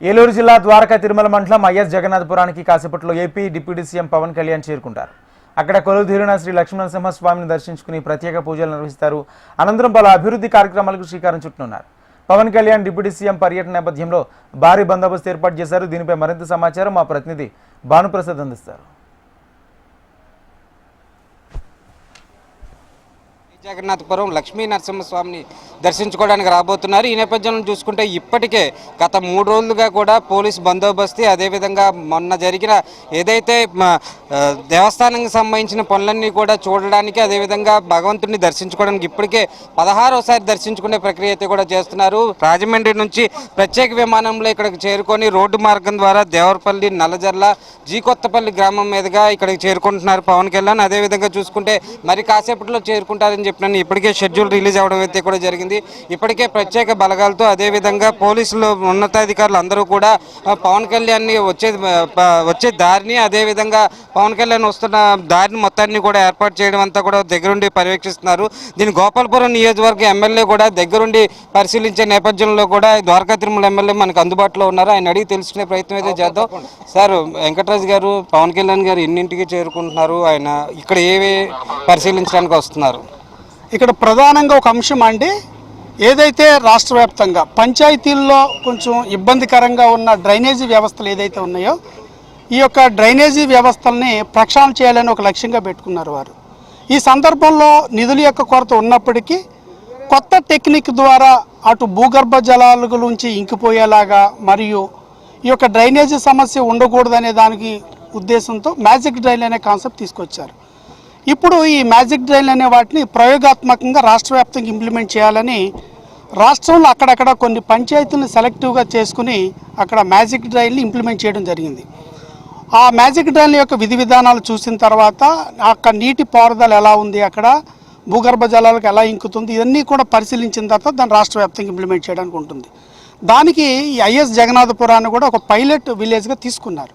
ఏలూరు జిల్లా ద్వారకా తిరుమల మండలం ఐఎస్ జగన్నాథపురానికి కాసేపట్లో AP deputy CM Pawan Kalyan చేరుకుంటారు. అక్కడ కొలువుదీరిన శ్రీ లక్ష్మీనరసింహస్వామిని దర్శించుకుని ప్రత్యేక పూజలు నిర్వహిస్తారు. అనంతరం పలు అభివృద్ధి కార్యక్రమాలకు శ్రీకారం చుట్టనున్నారు. పవన్ కళ్యాణ్ డిప్యూటీ సీఎం పర్యటన నేపథ్యంలో భారీ బందోబస్తు ఏర్పాటు చేశారు. దీనిపై మరింత సమాచారం మా ప్రతినిధి భానుప్రసాద్ అందిస్తారు. జగన్నాథపురం లక్ష్మీ నరసింహస్వామిని దర్శించుకోవడానికి రాబోతున్నారు. ఈ నేపథ్యంలో చూసుకుంటే ఇప్పటికే గత 3 రోజులుగా కూడా పోలీస్ బందోబస్తు, అదేవిధంగా మొన్న జరిగిన ఏదైతే దేవస్థానానికి సంబంధించిన పనులన్నీ కూడా చూడడానికి, అదేవిధంగా భగవంతుడిని దర్శించుకోవడానికి ఇప్పటికే 16వసారి దర్శించుకునే ప్రక్రియ అయితే కూడా చేస్తున్నారు. రాజమండ్రి నుంచి ప్రత్యేక విమానంలో ఇక్కడికి చేరుకొని రోడ్డు మార్గం ద్వారా దేవరపల్లి, నల్లజర్ల, జీకొత్తపల్లి గ్రామం మీదుగా ఇక్కడికి చేరుకుంటున్నారు పవన్ కళ్యాణ్. అదేవిధంగా చూసుకుంటే మరి కాసేపట్లో చేరుకుంటారని చెప్పినాను. ఇప్పటికే షెడ్యూల్ రిలీజ్ అవ్వడం అయితే కూడా జరిగింది. ఇప్పటికే ప్రత్యేక బలగాలతో, అదేవిధంగా పోలీసులు, ఉన్నతాధికారులు అందరూ కూడా పవన్ కళ్యాణ్ని వచ్చే దారిని, అదేవిధంగా పవన్ కళ్యాణ్ వస్తున్న దారిని మొత్తాన్ని కూడా ఏర్పాటు చేయడం అంతా కూడా దగ్గరుండి పర్యవేక్షిస్తున్నారు. దీని గోపాలపురం నియోజకవర్గ ఎమ్మెల్యే కూడా దగ్గరుండి పరిశీలించే నేపథ్యంలో కూడా ద్వారకా తిరుమల ఎమ్మెల్యే మనకు అందుబాటులో ఉన్నారు. ఆయన అడిగి తెలుసుకునే ప్రయత్నం అయితే చేద్దాం. సార్, వెంకటరాజు గారు, పవన్ కళ్యాణ్ గారు ఎన్నింటికి చేరుకుంటున్నారు? ఆయన ఇక్కడ ఏవి పరిశీలించడానికి వస్తున్నారు? ఇక్కడ ప్రధానంగా ఒక అంశం అండి, ఏదైతే రాష్ట్ర వ్యాప్తంగా పంచాయతీల్లో కొంచెం ఇబ్బందికరంగా ఉన్న డ్రైనేజీ వ్యవస్థలు ఏదైతే ఉన్నాయో, ఈ యొక్క డ్రైనేజీ వ్యవస్థల్ని ప్రక్షాళన చేయాలని ఒక లక్ష్యంగా పెట్టుకున్నారు వారు. ఈ సందర్భంలో నిధుల యొక్క కొరత ఉన్నప్పటికీ కొత్త టెక్నిక్ ద్వారా అటు భూగర్భ జలాల గురించి ఇంకిపోయేలాగా, మరియు ఈ యొక్క డ్రైనేజీ సమస్య ఉండకూడదనే దానికి ఉద్దేశంతో మ్యాజిక్ డ్రైన్ అనే కాన్సెప్ట్ తీసుకొచ్చారు. ఇప్పుడు ఈ మ్యాజిక్ డ్రైన్ అనే వాటిని ప్రయోగాత్మకంగా రాష్ట్ర వ్యాప్తంగా ఇంప్లిమెంట్ చేయాలని రాష్ట్రంలో అక్కడక్కడ కొన్ని పంచాయతీలను సెలెక్టివ్గా చేసుకుని అక్కడ మ్యాజిక్ డ్రైన్ని ఇంప్లిమెంట్ చేయడం జరిగింది. ఆ మ్యాజిక్ డ్రైన్ యొక్క విధి విధానాలు చూసిన తర్వాత అక్కడ నీటి పారుదల ఎలా ఉంది, అక్కడ భూగర్భ జలాలకు ఎలా ఇంకుతుంది, ఇవన్నీ కూడా పరిశీలించిన తర్వాత దాన్ని రాష్ట్ర వ్యాప్తంగా ఇంప్లిమెంట్ చేయడానికి ఉంటుంది. దానికి ఈ ఐఎస్ జగన్నాథపురాన్ని కూడా ఒక పైలట్ విలేజ్గా తీసుకున్నారు.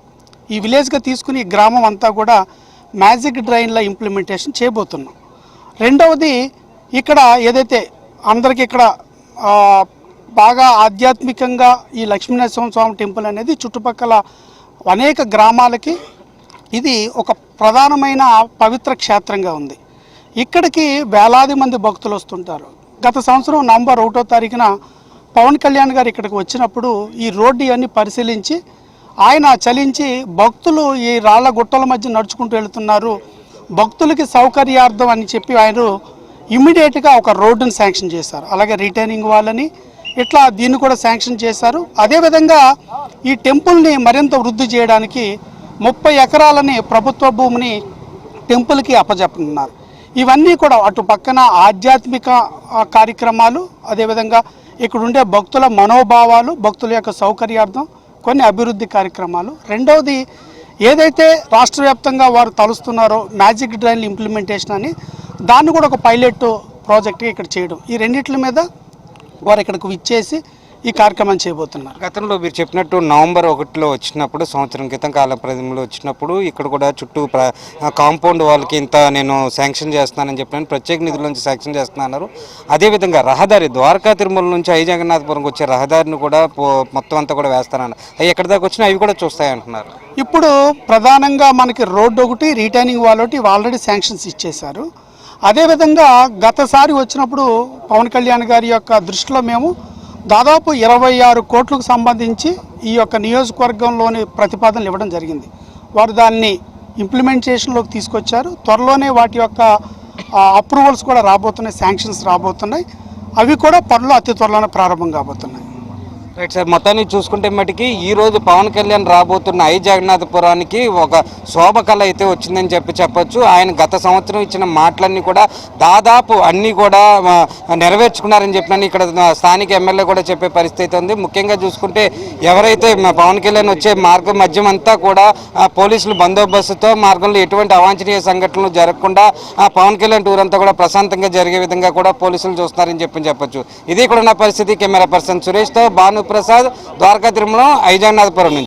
ఈ విలేజ్గా తీసుకుని ఈ గ్రామం అంతా కూడా మ్యాజిక్ డ్రైన్ల ఇంప్లిమెంటేషన్ చేయబోతున్నాం. రెండవది, ఇక్కడ ఏదైతే అందరికీ ఇక్కడ బాగా ఆధ్యాత్మికంగా ఈ లక్ష్మీనరసింహస్వామి టెంపుల్ అనేది చుట్టుపక్కల అనేక గ్రామాలకి ఇది ఒక ప్రధానమైన పవిత్ర క్షేత్రంగా ఉంది. ఇక్కడికి వేలాది మంది భక్తులు వస్తుంటారు. గత సంవత్సరం నవంబర్ 1వ తారీఖున పవన్ కళ్యాణ్ గారు ఇక్కడికి వచ్చినప్పుడు ఈ రోడ్డు ఇవన్నీ పరిశీలించి ఆయన చలించి, భక్తులు ఈ రాళ్ల గుట్టల మధ్య నడుచుకుంటూ వెళుతున్నారు, భక్తులకి సౌకర్యార్థం అని చెప్పి ఆయన ఇమ్మీడియట్గా ఒక రోడ్డును శాంక్షన్ చేశారు. అలాగే రిటైనింగ్ వాళ్ళని ఇట్లా దీన్ని కూడా శాంక్షన్ చేశారు. అదేవిధంగా ఈ టెంపుల్ని మరింత వృద్ధి చేయడానికి 30 ఎకరాలని ప్రభుత్వ భూమిని టెంపుల్కి అప్పజెప్పనున్నారు. ఇవన్నీ కూడా అటు పక్కన ఆధ్యాత్మిక కార్యక్రమాలు, అదేవిధంగా ఇక్కడ ఉండే భక్తుల మనోభావాలు, భక్తుల యొక్క సౌకర్యార్థం కొన్ని అభివృద్ధి కార్యక్రమాలు. రెండవది, ఏదైతే రాష్ట్ర వ్యాప్తంగా వారు తలుస్తున్నారో మ్యాజిక్ డ్రైన్ ఇంప్లిమెంటేషన్ అని, దాన్ని కూడా ఒక పైలట్ ప్రాజెక్ట్గా ఇక్కడ చేయడం, ఈ రెండింటి మీద వారు ఇక్కడికి విచ్చేసి ఈ కార్యక్రమం చేయబోతున్నారు. గతంలో మీరు చెప్పినట్టు నవంబర్ 1లో వచ్చినప్పుడు, సంవత్సరం క్రితం కాల పరిధిలో వచ్చినప్పుడు ఇక్కడ కూడా చుట్టూ కాంపౌండ్ వాళ్ళకి ఇంత నేను శాంక్షన్ చేస్తున్నానని చెప్పినాను, ప్రత్యేక నిధుల నుంచి శాంక్షన్ చేస్తున్నారు. అదేవిధంగా రహదారి ద్వారకా తిరుమల నుంచి ఐ జగన్నాథపురంకి వచ్చే రహదారిని కూడా మొత్తం అంతా కూడా వేస్తానన్నారు. అవి ఎక్కడి దాకా వచ్చినా అవి కూడా చూస్తాయంటున్నారు. ఇప్పుడు ప్రధానంగా మనకి రోడ్డు ఒకటి, రిటైనింగ్ వాల్ ఒకటి ఆల్రెడీ శాంక్షన్స్ ఇచ్చేశారు. అదేవిధంగా గతసారి వచ్చినప్పుడు పవన్ కళ్యాణ్ గారి యొక్క దృష్టిలో మేము దాదాపు 26 కోట్లకు సంబంధించి ఈ యొక్క నియోజకవర్గంలోని ప్రతిపాదనలు ఇవ్వడం జరిగింది. వారు దాన్ని ఇంప్లిమెంటేషన్లోకి తీసుకొచ్చారు. త్వరలోనే వాటి యొక్క అప్రూవల్స్ కూడా రాబోతున్నాయి, శాంక్షన్స్ రాబోతున్నాయి. అవి కూడా పనులు అతి త్వరలోనే ప్రారంభం కాబోతున్నాయి. రైట్ సార్, మొత్తాన్ని చూసుకుంటే మటుకి ఈరోజు పవన్ కళ్యాణ్ రాబోతున్న ఐ జగన్నాథపురానికి ఒక శోభకళ అయితే వచ్చిందని చెప్పొచ్చు. ఆయన గత సంవత్సరం ఇచ్చిన మాటలన్నీ కూడా దాదాపు అన్నీ కూడా నెరవేర్చుకున్నారని చెప్పినాను ఇక్కడ స్థానిక ఎమ్మెల్యే కూడా చెప్పే పరిస్థితి ఉంది. ముఖ్యంగా చూసుకుంటే ఎవరైతే పవన్ కళ్యాణ్ వచ్చే మార్గం మధ్యం అంతా కూడా పోలీసులు బందోబస్తుతో మార్గంలో ఎటువంటి అవాంఛనీయ సంఘటనలు జరగకుండా పవన్ కళ్యాణ్ టూర్ అంతా కూడా ప్రశాంతంగా జరిగే విధంగా కూడా పోలీసులు చూస్తున్నారని చెప్పొచ్చు. ఇది కూడా నా పరిస్థితి. కెమెరా పర్సన్ సురేష్తో భానుప్రసాద్, ద్వారకా తిరుమల, ఐ జగన్నాథపురం నుంచి.